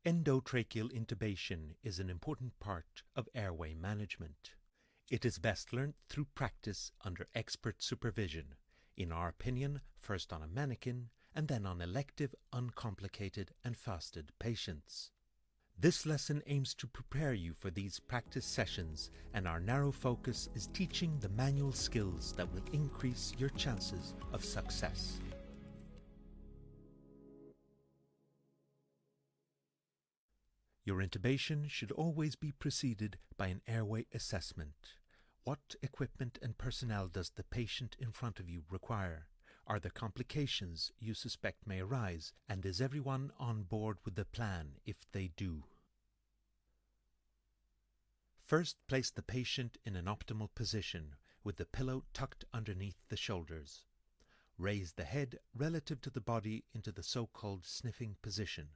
Endotracheal intubation is an important part of airway management. It is best learnt through practice under expert supervision, in our opinion first on a mannequin and then on elective, uncomplicated and fasted patients. This lesson aims to prepare you for these practice sessions, and our narrow focus is teaching the manual skills that will increase your chances of success. Your intubation should always be preceded by an airway assessment. What equipment and personnel does the patient in front of you require? Are there complications you suspect may arise, and is everyone on board with the plan if they do? First, place the patient in an optimal position with the pillow tucked underneath the shoulders. Raise the head relative to the body into the so-called sniffing position.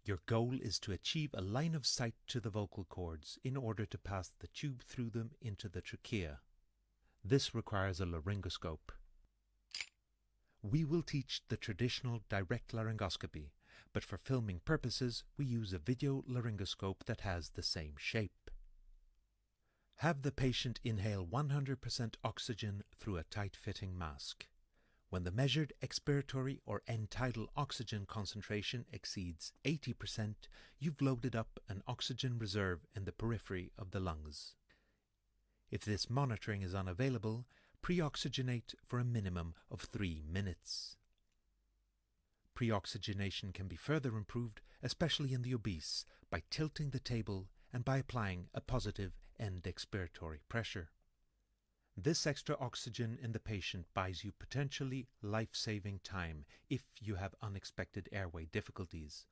Your goal is to achieve a line of sight to the vocal cords in order to pass the tube through them into the trachea. This requires a laryngoscope. We will teach the traditional direct laryngoscopy, but for filming purposes we use a video laryngoscope that has the same shape. Have the patient inhale 100% oxygen through a tight-fitting mask. When the measured expiratory or end-tidal oxygen concentration exceeds 80%, you've loaded up an oxygen reserve in the periphery of the lungs. If this monitoring is unavailable, pre-oxygenate for a minimum of 3 minutes. Pre-oxygenation can be further improved, especially in the obese, by tilting the table and by applying a positive end expiratory pressure. This extra oxygen in the patient buys you potentially life-saving time if you have unexpected airway difficulties,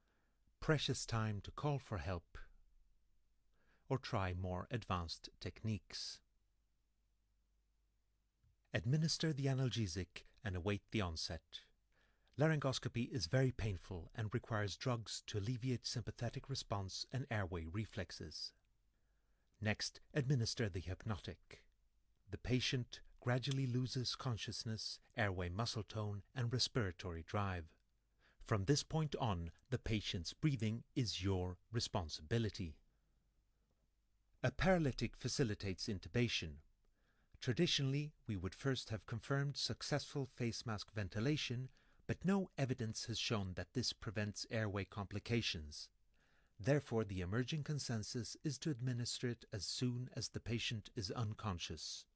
precious time to call for help or try more advanced techniques. Administer the analgesic and await the onset. Laryngoscopy is very painful and requires drugs to alleviate sympathetic response and airway reflexes. Next, administer the hypnotic. The patient gradually loses consciousness, airway muscle tone, and respiratory drive. From this point on, the patient's breathing is your responsibility. A paralytic facilitates intubation. Traditionally, we would first have confirmed successful face mask ventilation, but no evidence has shown that this prevents airway complications. Therefore, the emerging consensus is to administer it as soon as the patient is unconscious.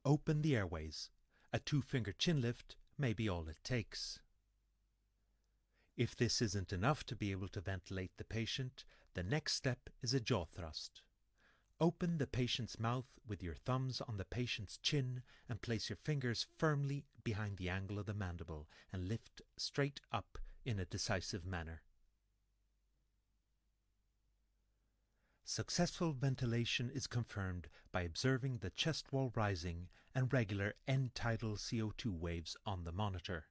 Open the airways. A 2-finger chin lift may be all it takes. If this isn't enough to be able to ventilate the patient, the next step is a jaw thrust. Open the patient's mouth with your thumbs on the patient's chin and place your fingers firmly behind the angle of the mandible and lift straight up in a decisive manner. Successful ventilation is confirmed by observing the chest wall rising and regular end-tidal CO2 waves on the monitor.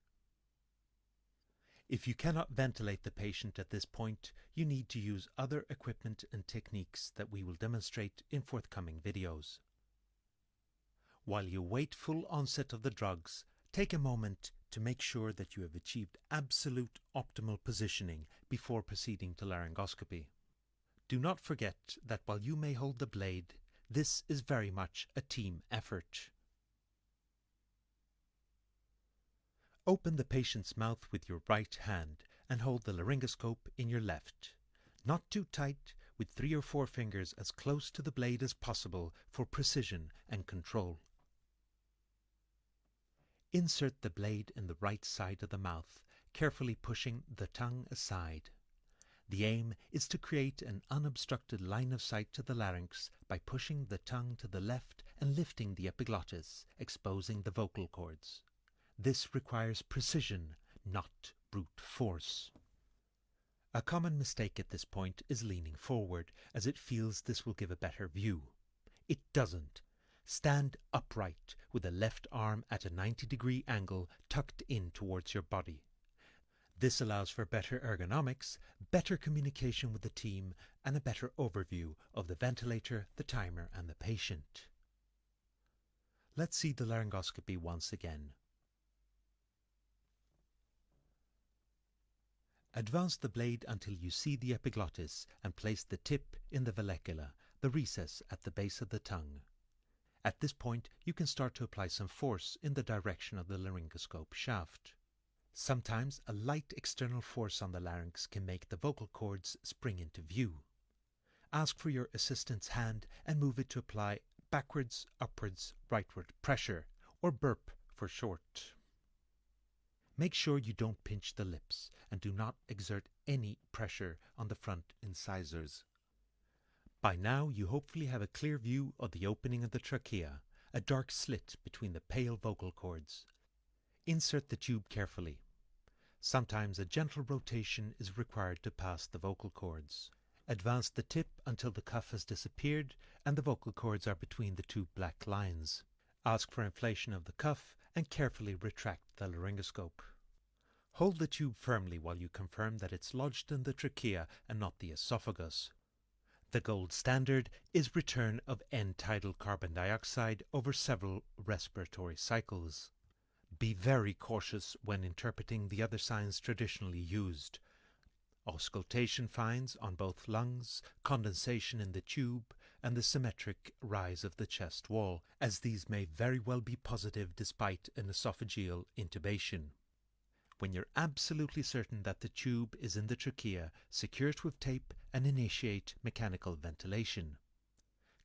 If you cannot ventilate the patient at this point, you need to use other equipment and techniques that we will demonstrate in forthcoming videos. While you wait full onset of the drugs, take a moment to make sure that you have achieved absolute optimal positioning before proceeding to laryngoscopy. Do not forget that while you may hold the blade, this is very much a team effort. Open the patient's mouth with your right hand and hold the laryngoscope in your left. Not too tight, with 3 or 4 fingers as close to the blade as possible for precision and control. Insert the blade in the right side of the mouth, carefully pushing the tongue aside. The aim is to create an unobstructed line of sight to the larynx by pushing the tongue to the left and lifting the epiglottis, exposing the vocal cords. This requires precision, not brute force. A common mistake at this point is leaning forward, as it feels this will give a better view. It doesn't. Stand upright with the left arm at a 90-degree angle tucked in towards your body. This allows for better ergonomics, better communication with the team, and a better overview of the ventilator, the timer, and the patient. Let's see the laryngoscopy once again. Advance the blade until you see the epiglottis and place the tip in the vallecula, the recess at the base of the tongue. At this point, you can start to apply some force in the direction of the laryngoscope shaft. Sometimes a light external force on the larynx can make the vocal cords spring into view. Ask for your assistant's hand and move it to apply backwards, upwards, rightward pressure, or burp for short. Make sure you don't pinch the lips and do not exert any pressure on the front incisors. By now you hopefully have a clear view of the opening of the trachea, a dark slit between the pale vocal cords. Insert the tube carefully. Sometimes a gentle rotation is required to pass the vocal cords. Advance the tip until the cuff has disappeared and the vocal cords are between the two black lines. Ask for inflation of the cuff and carefully retract the laryngoscope. Hold the tube firmly while you confirm that it's lodged in the trachea and not the esophagus. The gold standard is return of end-tidal carbon dioxide over several respiratory cycles. Be very cautious when interpreting the other signs traditionally used. Auscultation finds on both lungs, condensation in the tube, and the symmetric rise of the chest wall, as these may very well be positive despite an esophageal intubation. When you're absolutely certain that the tube is in the trachea, secure it with tape and initiate mechanical ventilation.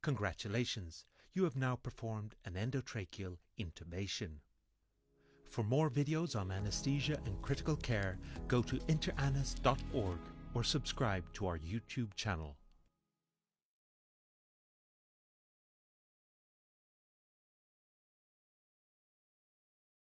Congratulations, you have now performed an endotracheal intubation. For more videos on anesthesia and critical care, go to interanes.org or subscribe to our YouTube channel.